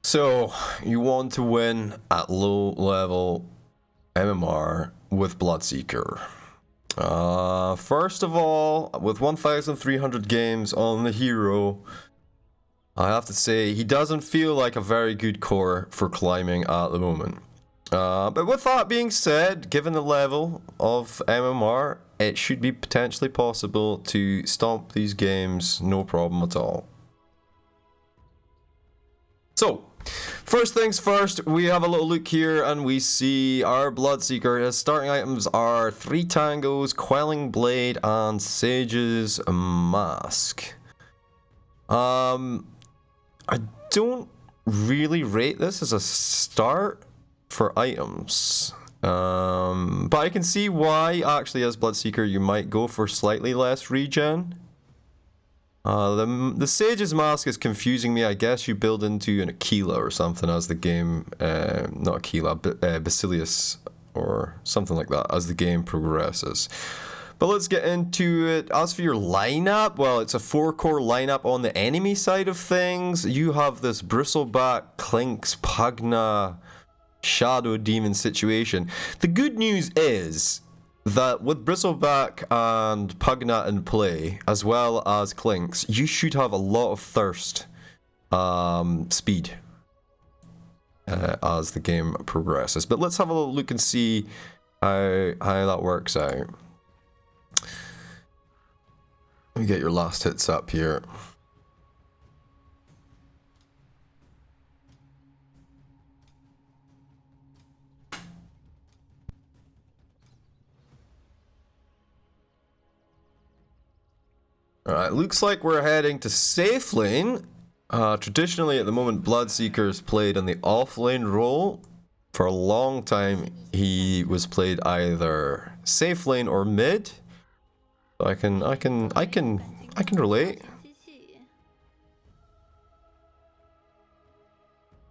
So, you want to win at low level MMR with Bloodseeker. First of all, with 1,300 games on the hero, I have to say he doesn't feel like a very good core for climbing at the moment. But with that being said, given the level of MMR, it should be potentially possible to stomp these games no problem at all. So, first things first, we have a little look here and we see our Bloodseeker. His starting items are 3 Tangos, Quelling Blade, and Sage's Mask. I don't really rate this as a start for items. But I can see why, actually, as Bloodseeker, you might go for slightly less regen. The Sage's Mask is confusing me. I guess you build into an Aquila or something as the game, not Aquila, but Basilius or something like that as the game progresses. But let's get into it. As for your lineup, well, it's a 4-core lineup on the enemy side of things. You have this Bristleback, Clinks, Pugna, Shadow Demon situation. The good news is that with Bristleback and Pugna in play, as well as Clinks, you should have a lot of thirst speed as the game progresses. But let's have a little look and see how that works out. Let me get your last hits up here. Alright, looks like we're heading to safe lane. Traditionally, at the moment, Bloodseeker's played on the off lane role. For a long time, he was played either safe lane or mid. So I can relate.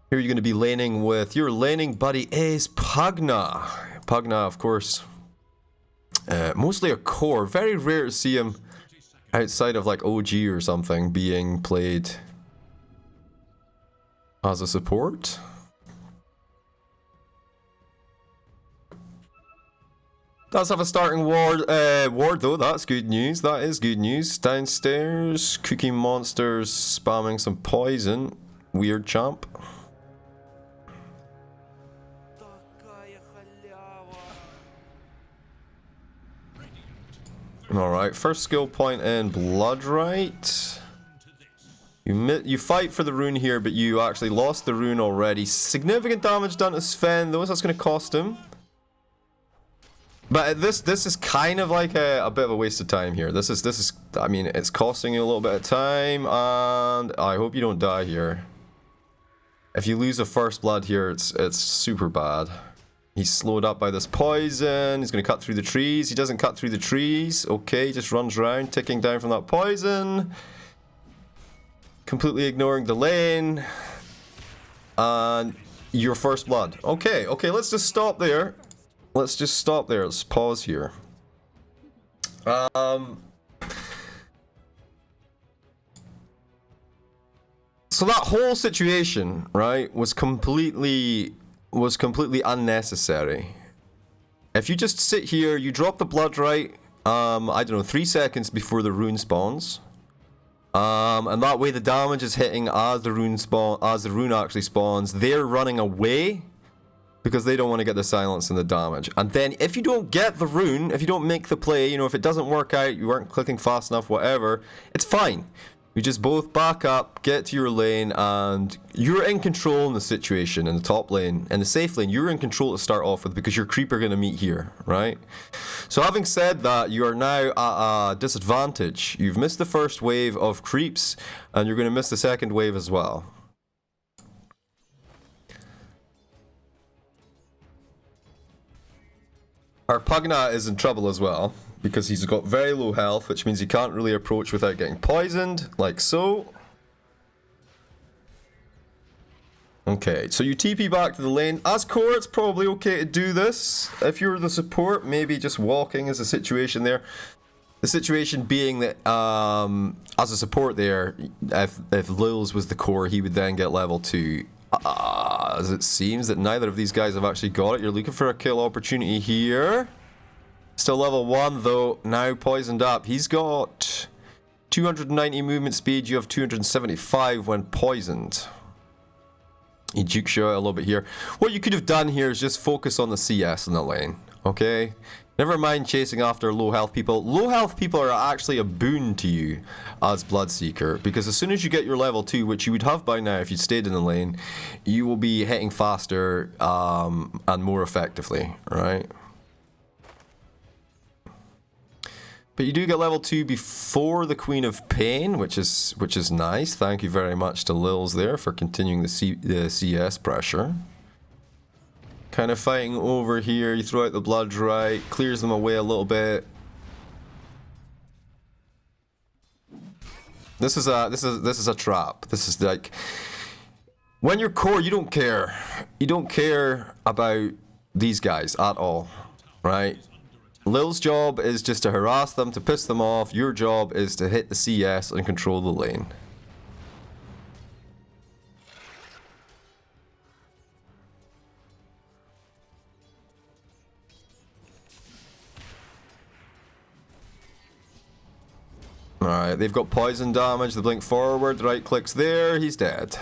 Here you're going to be laning with your laning buddy is Pugna. Pugna, of course, mostly a core. Very rare to see him outside of like OG or something being played as a support. Does have a starting ward though, that's good news. That is good news. Downstairs, Cookie Monsters spamming some poison. Weird champ. Alright, first skill point in Bloodright. You fight for the rune here, but you actually lost the rune already. Significant damage done to Sven, though, so that's going to cost him. But this is kind of like a bit of a waste of time here. This is I mean, it's costing you a little bit of time, and I hope you don't die here. If you lose a first blood here, it's super bad. He's slowed up by this poison. He's going to cut through the trees. He doesn't cut through the trees. Okay, he just runs around, ticking down from that poison. Completely ignoring the lane. And your first blood. Okay, let's just stop there. Let's just stop there. Let's pause here. So that whole situation, right, was completely unnecessary. If you just sit here, you drop the Bloodright, I don't know, 3 seconds before the rune spawns. And that way the damage is hitting as the rune actually spawns. They're running away because they don't want to get the silence and the damage. And then if you don't get the rune, if you don't make the play, you know, if it doesn't work out, you weren't clicking fast enough, whatever, it's fine. You just both back up, get to your lane, and you're in control in the situation in the top lane. In the safe lane, you're in control to start off with because your creep are going to meet here, right? So having said that, you are now at a disadvantage. You've missed the first wave of creeps, and you're going to miss the second wave as well. Our Pugna is in trouble as well, because he's got very low health, which means he can't really approach without getting poisoned, like so. Okay, so you TP back to the lane. As core, it's probably okay to do this. If you're the support, maybe just walking is a situation there. The situation being that, as a support there, if Lils was the core, he would then get level 2. As it seems that neither of these guys have actually got it. You're looking for a kill opportunity here. Still level 1 though, now poisoned up. He's got 290 movement speed, you have 275 when poisoned. He jukes you out a little bit here. What you could have done here is just focus on the CS in the lane, okay? Never mind chasing after low health people. Low health people are actually a boon to you as Bloodseeker, because as soon as you get your level 2, which you would have by now if you stayed in the lane, you will be hitting faster and more effectively, right? But you do get level 2 before the Queen of Pain, which is nice. Thank you very much to Lils there for continuing the CS pressure. Kind of fighting over here. You throw out the blood right, clears them away a little bit. This is a trap. This is like when you're core, you don't care. You don't care about these guys at all, right? Lil's job is just to harass them, to piss them off. Your job is to hit the CS and control the lane. Alright, they've got poison damage. They blink forward, right clicks there, he's dead.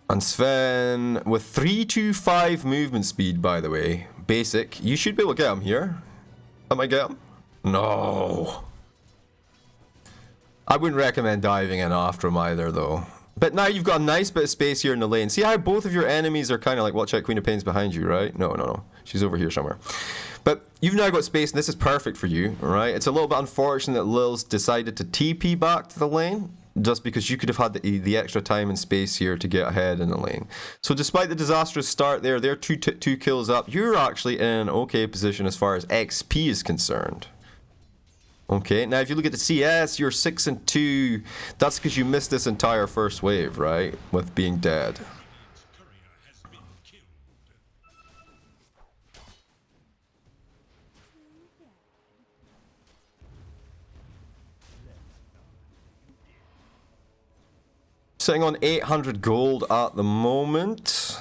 And Sven, with 325 movement speed, by the way, basic, you should be able to get him here. Am I get him? No. I wouldn't recommend diving in after him either, though. But now you've got a nice bit of space here in the lane. See how both of your enemies are kind of like, watch out, Queen of Pain's behind you, right? No. She's over here somewhere. But you've now got space, and this is perfect for you, right? It's a little bit unfortunate that Lil's decided to TP back to the lane, just because you could have had the extra time and space here to get ahead in the lane. So despite the disastrous start there, they're two kills up. You're actually in an okay position as far as XP is concerned. Okay, now if you look at the CS, you're 6 and 2. That's because you missed this entire first wave, right? With being dead. Sitting on 800 gold at the moment.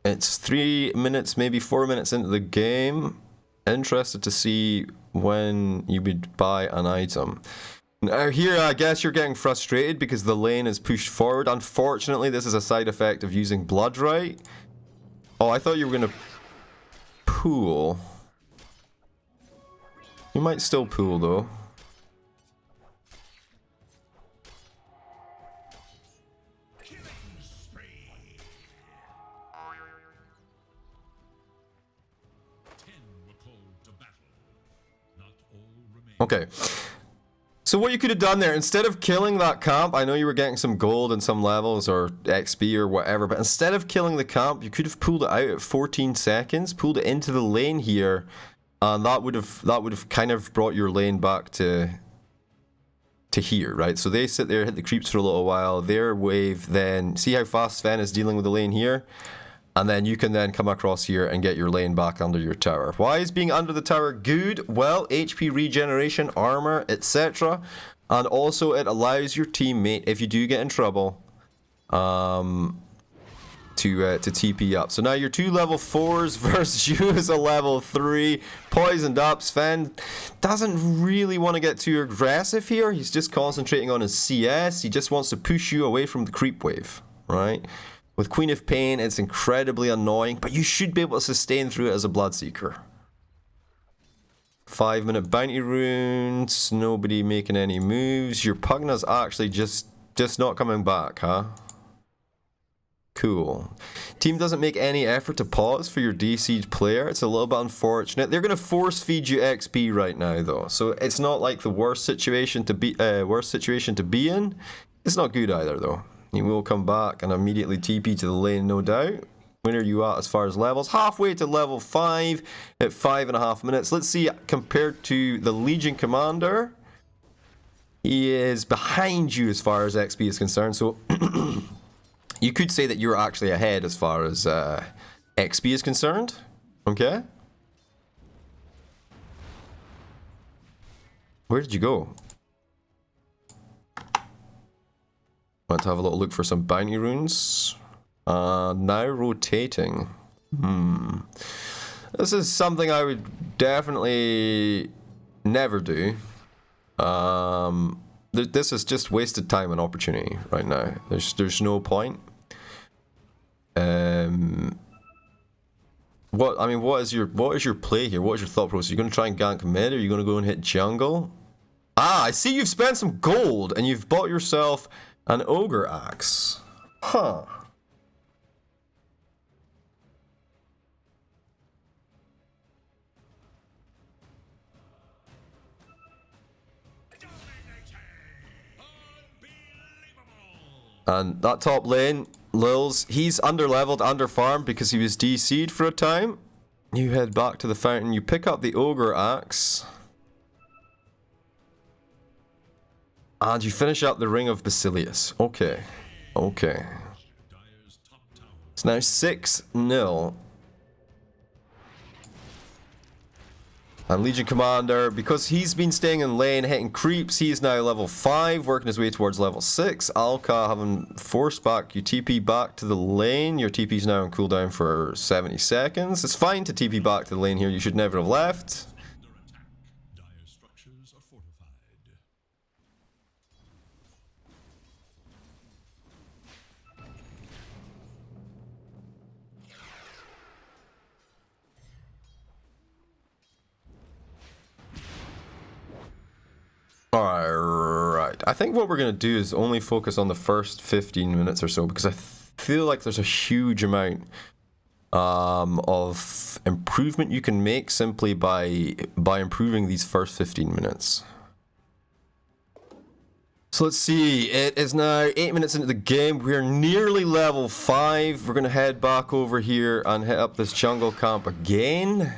It's 3 minutes, maybe 4 minutes into the game. Interested to see when you would buy an item. Now here, I guess you're getting frustrated because the lane is pushed forward. Unfortunately, this is a side effect of using blood right. Oh, I thought you were going to pool. You might still pool though. Okay, so what you could have done there, instead of killing that camp, I know you were getting some gold and some levels or XP or whatever, but instead of killing the camp, you could have pulled it out at 14 seconds, pulled it into the lane here, and that would have kind of brought your lane back to here, right? So they sit there, hit the creeps for a little while, their wave, then see how fast Sven is dealing with the lane here? And then you can then come across here and get your lane back under your tower. Why is being under the tower good? Well, HP regeneration, armor, etc. And also it allows your teammate, if you do get in trouble, to TP up. So now your 2 level 4s versus you as a level 3. Poisoned up. Sven doesn't really want to get too aggressive here. He's just concentrating on his CS. He just wants to push you away from the creep wave, right? With Queen of Pain, it's incredibly annoying, but you should be able to sustain through it as a Bloodseeker. 5-minute bounty runes, nobody making any moves. Your Pugna's actually just not coming back, huh? Cool. Team doesn't make any effort to pause for your DC'd player. It's a little bit unfortunate. They're going to force feed you XP right now, though, so it's not like the worst situation to be in. It's not good either, though. You will come back and immediately TP to the lane, no doubt. Where are you at as far as levels? Halfway to level 5 at 5.5 minutes. Let's see, compared to the Legion Commander, he is behind you as far as XP is concerned. So you could say that you're actually ahead as far as XP is concerned. Okay. Where did you go? Want to have a little look for some bounty runes. Now rotating. This is something I would definitely never do. This is just wasted time and opportunity right now. There's no point. What is your play here? What is your thought process? Are you going to try and gank mid, or are you going to go and hit jungle? Ah, I see you've spent some gold and you've bought yourself an ogre axe. Huh. And that top lane, Lils, he's under-leveled, under-farmed because he was DC'd for a time. You head back to the fountain, you pick up the ogre axe. And you finish up the Ring of Basilius. Okay. Okay. It's now 6-0. And Legion Commander, because he's been staying in lane, hitting creeps, he's now level 5, working his way towards level 6. Alka having forced back, you TP back to the lane. Your TP's now on cooldown for 70 seconds. It's fine to TP back to the lane here, you should never have left. Alright, I think what we're going to do is only focus on the first 15 minutes or so, because I feel like there's a huge amount of improvement you can make simply by improving these first 15 minutes. So let's see, it is now 8 minutes into the game, we're nearly level 5, we're going to head back over here and hit up this jungle camp again.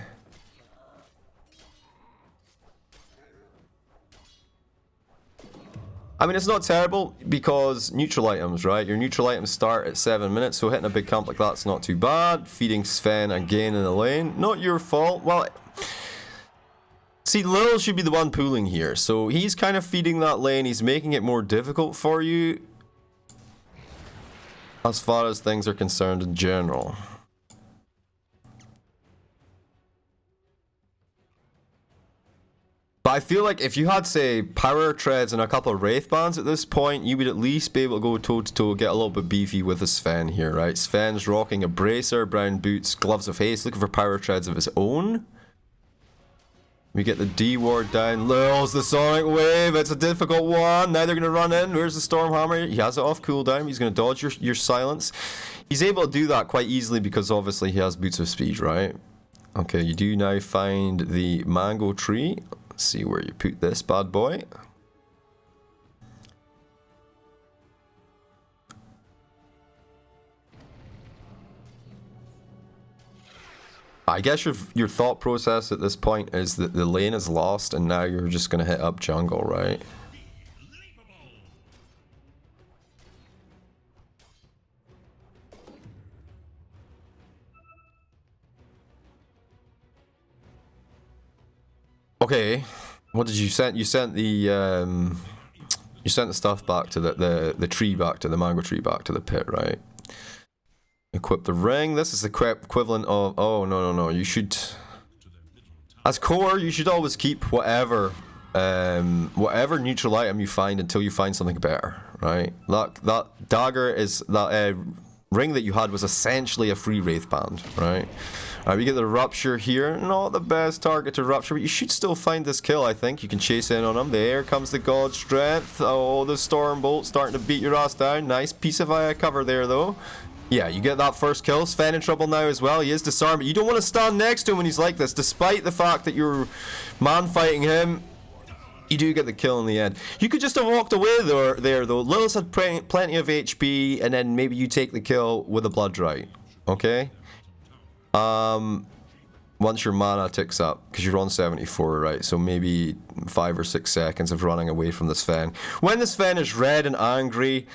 I mean, it's not terrible because neutral items, right? Your neutral items start at 7 minutes, so hitting a big camp like that's not too bad. Feeding Sven again in the lane, not your fault. Well, see, Lil should be the one pooling here, so he's kind of feeding that lane. He's making it more difficult for you as far as things are concerned in general. But I feel like if you had, say, power treads and a couple of wraith bands at this point, you would at least be able to go toe-to-toe, get a little bit beefy with the Sven here, right? Sven's rocking a bracer, brown boots, gloves of haste, looking for power treads of his own. We get the D ward down. Lil's the Sonic Wave, it's a difficult one. Now they're going to run in. Where's the Stormhammer? He has it off cooldown. He's going to dodge your silence. He's able to do that quite easily because obviously he has boots of speed, right? Okay, you do now find the mango tree. See where you put this bad boy. I guess your thought process at this point is that the lane is lost and now you're just going to hit up jungle, right? Okay, what did you send? You sent the stuff back to the tree, back to the mango tree, back to the pit, right? Equip the ring. This is the equivalent of, oh no, you should, as core, you should always keep whatever neutral item you find until you find something better, right? That dagger is that ring that you had was essentially a free wraith band, right? Alright, we get the rupture here. Not the best target to rupture, but you should still find this kill, I think. You can chase in on him. There comes the god strength. Oh, the storm bolt starting to beat your ass down. Nice piece of cover there, though. Yeah, you get that first kill. Sven in trouble now as well. He is disarmed, but you don't want to stand next to him when he's like this. Despite the fact that you're man-fighting him, you do get the kill in the end. You could just have walked away there though. Lilith had plenty of HP, and then maybe you take the kill with a blood drought. Okay? Once your mana ticks up, because you're on 74, right? So maybe 5 or 6 seconds of running away from the Sven. When the Sven is red and angry,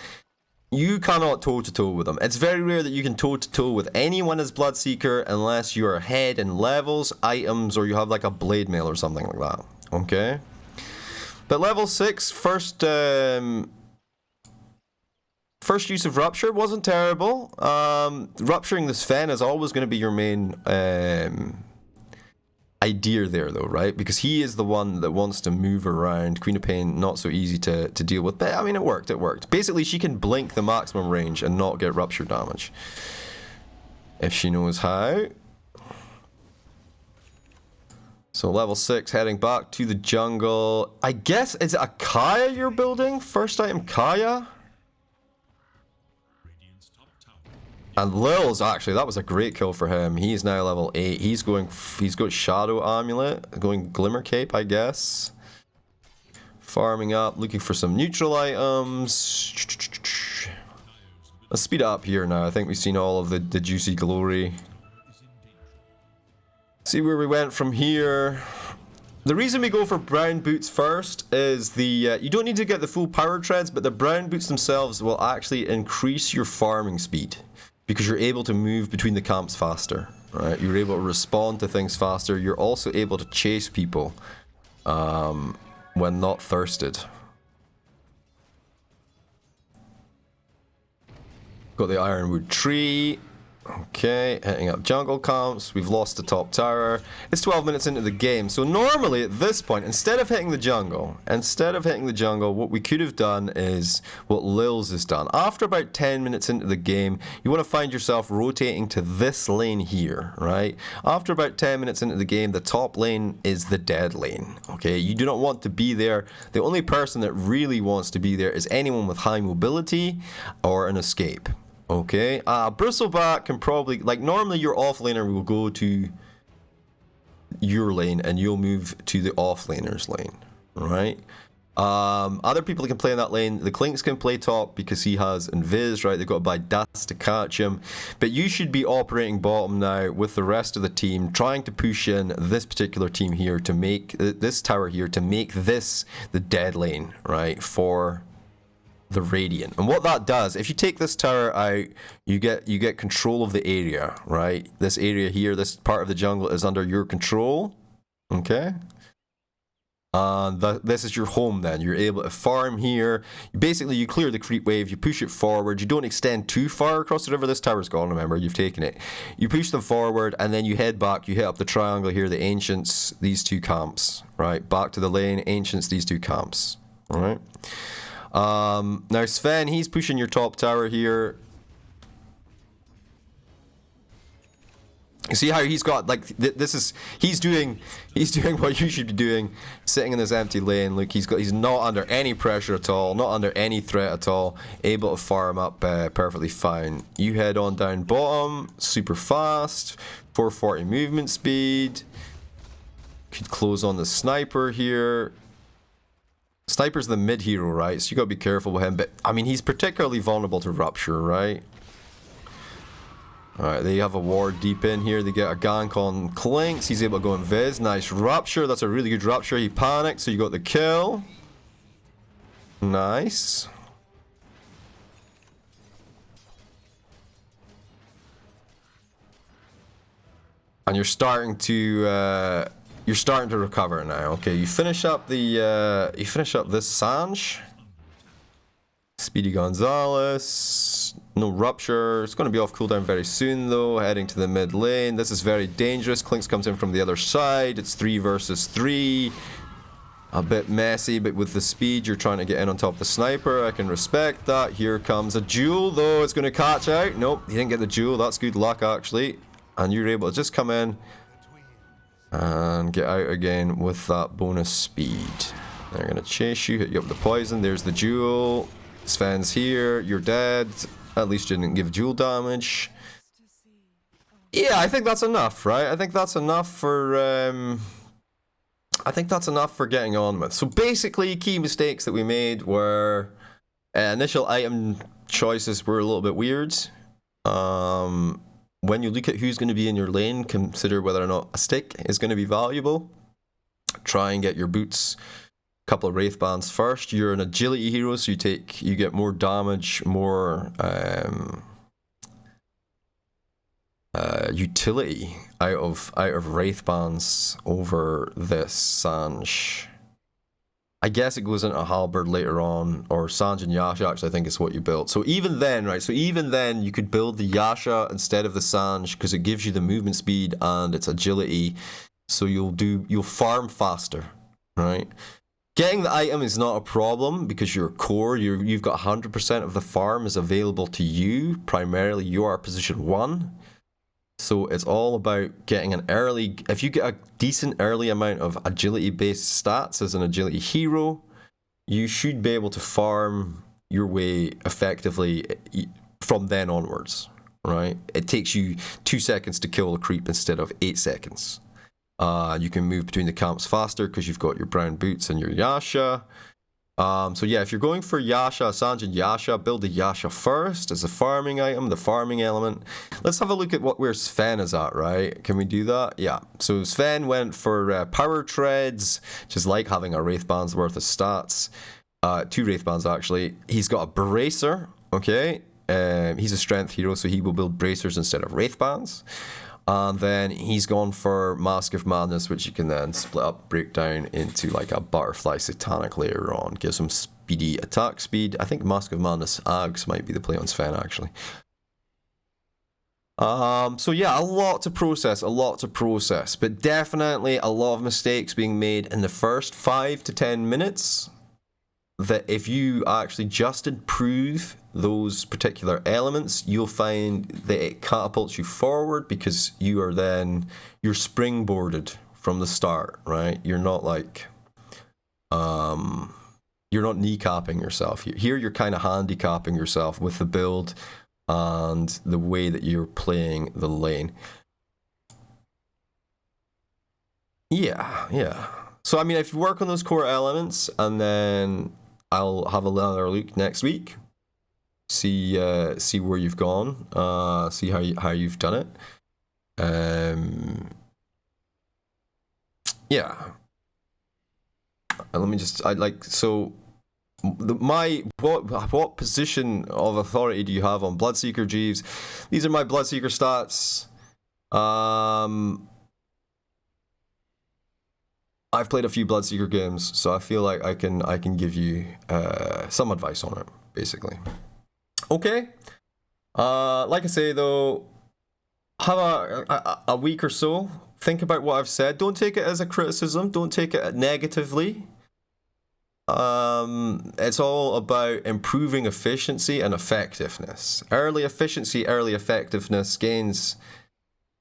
you cannot toe-to-toe with him. It's very rare that you can toe-to-toe with anyone as Bloodseeker unless you're ahead in levels, items, or you have like a blade mail or something like that. Okay? But level 6, first First use of Rupture wasn't terrible. Rupturing the Sven is always going to be your main idea there, though, right? Because he is the one that wants to move around. Queen of Pain, not so easy to deal with. But, I mean, it worked. Basically, she can blink the maximum range and not get Rupture damage. If she knows how. So level 6, heading back to the jungle. I guess, is it a Kaya you're building? First item, Kaya? And Lil's actually, that was a great kill for him. He's now level 8. He's got Shadow Amulet, going Glimmer Cape, I guess. Farming up, looking for some neutral items. Let's speed up here now. I think we've seen all of the juicy glory. See where we went from here. The reason we go for brown boots first is you don't need to get the full power treads, but the brown boots themselves will actually increase your farming speed because you're able to move between the camps faster, right? You're able to respond to things faster. You're also able to chase people when not thirsted. Got the Ironwood tree. Okay, hitting up jungle camps. We've lost the top tower. It's 12 minutes into the game. So normally at this point, instead of hitting the jungle, what we could have done is what Lil's has done. After about 10 minutes into the game, you want to find yourself rotating to this lane here, right? After about 10 minutes into the game, the top lane is the dead lane, okay? You do not want to be there. The only person that really wants to be there is anyone with high mobility or an escape. Okay, Bristleback can probably, like, normally your offlaner will go to your lane and you'll move to the offlaner's lane, right? Other people that can play in that lane, the Clinks can play top because he has Invis, right? They've got to buy dust to catch him. But you should be operating bottom now with the rest of the team, trying to push in this particular team here to make this tower here, to make this the dead lane, right? For the Radiant. And what that does, if you take this tower out, you get control of the area, right? This area here, this part of the jungle is under your control, okay? And this is your home then. You're able to farm here. Basically, you clear the creep wave, you push it forward. You don't extend too far across the river. This tower's gone, remember, you've taken it. You push them forward, and then you head back. You hit up the triangle here, the Ancients, these two camps, right? Back to the lane, Ancients, these two camps, all right? Now Sven, he's pushing your top tower here. You see how he's got, like, he's doing what you should be doing, sitting in this empty lane. Look, he's not under any pressure at all, not under any threat at all, able to farm up perfectly fine. You head on down bottom, super fast, 440 movement speed. Could close on the sniper here. Sniper's the mid hero, right? So you gotta be careful with him. But I mean, he's particularly vulnerable to Rupture, right? Alright, they have a ward deep in here. They get a gank on Clinks. He's able to go invis. Nice Rupture. That's a really good Rupture. He panicked, so you got the kill. Nice. And you're starting to recover now. Okay, you finish up this Sanj. Speedy Gonzalez. No Rupture. It's going to be off cooldown very soon though. Heading to the mid lane. This is very dangerous. Clinks comes in from the other side. It's 3 versus 3. A bit messy, but with the speed you're trying to get in on top of the sniper. I can respect that. Here comes a duel though. It's going to catch out. Nope, he didn't get the duel. That's good luck actually. And you're able to just come in and get out again with that bonus speed. They're going to chase you, hit you up with the poison. There's the duel. Sven's here. You're dead. At least you didn't give duel damage. Yeah, I think that's enough, right? I think that's enough for getting on with. So basically, key mistakes that we made were initial item choices were a little bit weird. When you look at who's going to be in your lane, consider whether or not a stick is going to be valuable. Try and get your boots, a couple of wraith bands first. You're an agility hero, so you get more damage, more utility out of wraith bands over this Sanj. I guess it goes into a halberd later on, or Sanj and Yasha actually I think is what you built. So even then, right, so even then you could build the Yasha instead of the Sanj because it gives you the movement speed and its agility, so you'll farm faster, right? Getting the item is not a problem because you're core, you've got 100% of the farm is available to you, primarily you are position 1. So it's all about getting an early, if you get a decent early amount of agility based stats as an agility hero, you should be able to farm your way effectively from then onwards, right? It takes you 2 seconds to kill a creep instead of 8 seconds. You can move between the camps faster because you've got your brown boots and your Yasha. So yeah, if you're going for Yasha, Sanj and Yasha, build the Yasha first as a farming item, the farming element. Let's have a look at where Sven is at, right? Can we do that? Yeah. So Sven went for power treads, just like having a Wraith Band's worth of stats. 2 Wraith Bands actually. He's got a bracer, okay? He's a strength hero, so he will build bracers instead of Wraith Bands. And then he's gone for Mask of Madness, which you can then split up, break down into like a Butterfly Satanic later on. Gives him speedy attack speed. I think Mask of Madness Ags might be the play on Sven, actually. So yeah, a lot to process, but definitely a lot of mistakes being made in the first 5 to 10 minutes. That if you actually just improve those particular elements, you'll find that it catapults you forward because you're springboarded from the start, right? You're not like, you're not kneecapping yourself. Here you're kind of handicapping yourself with the build and the way that you're playing the lane. Yeah. So, I mean, if you work on those core elements and then I'll have another look next week. See where you've gone. See how you've done it. Yeah. And let me just. What position of authority do you have on Bloodseeker, Jeeves? These are my Bloodseeker stats. I've played a few Bloodseeker games, so I feel like I can give you some advice on it, basically. Okay. Like I say though, have a week or so. Think about what I've said. Don't take it as a criticism. Don't take it negatively. It's all about improving efficiency and effectiveness. Early efficiency, early effectiveness gains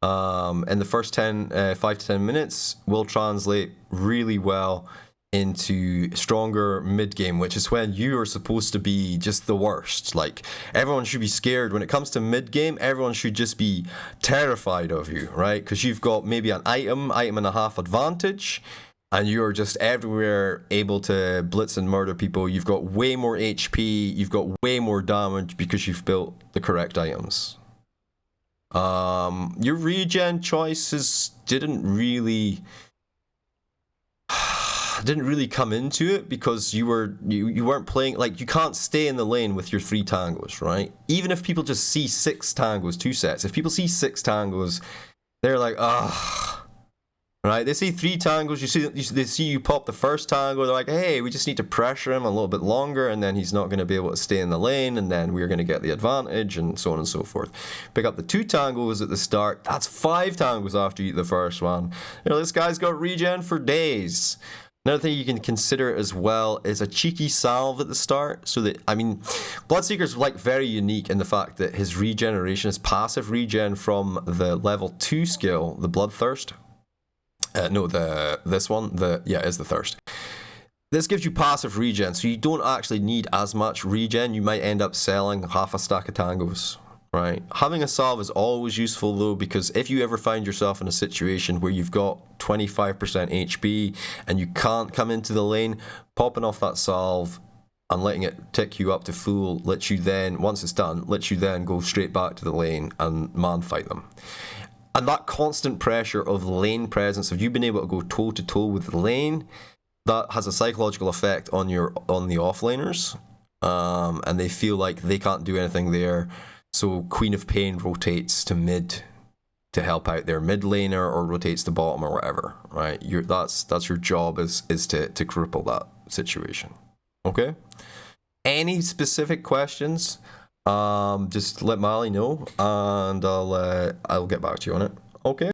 in the first 5 to 10 minutes will translate really well into stronger mid-game, which is when you are supposed to be just the worst. Like, everyone should be scared. When it comes to mid-game, everyone should just be terrified of you, right? Because you've got maybe an item and a half advantage, and you're just everywhere able to blitz and murder people. You've got way more HP, you've got way more damage because you've built the correct items. Your regen choices didn't really come into it because you weren't playing, like, you can't stay in the lane with your 3 tangos, right? Even if people just see 6 tangos, 2 sets, if people see 6 tangos, they're like, right? They see 3 tangos, they see you pop the first tango, they're like, hey, we just need to pressure him a little bit longer, and then he's not going to be able to stay in the lane, and then we're going to get the advantage, and so on and so forth. Pick up the 2 tangos at the start, that's 5 tangos after you eat the first one. You know, this guy's got regen for days. Another thing you can consider as well is a cheeky salve at the start. So that, I mean, Bloodseeker's like very unique in the fact that his regeneration is passive regen from the level 2 skill, the Bloodthirst. This one, is the Thirst. This gives you passive regen, so you don't actually need as much regen. You might end up selling half a stack of tangos, right? Having a salve is always useful though, because if you ever find yourself in a situation where you've got 25% HP and you can't come into the lane, popping off that salve and letting it tick you up to full lets you then, once it's done, lets you then go straight back to the lane and man fight them. And that constant pressure of lane presence, of you being able to go toe to toe with the lane, that has a psychological effect on the offlaners, and they feel like they can't do anything there. So Queen of Pain rotates to mid to help out their mid laner, or rotates to bottom or whatever, right? That's your job is to cripple that situation. Okay? Any specific questions, just let Mali know, and I'll get back to you on it. Okay?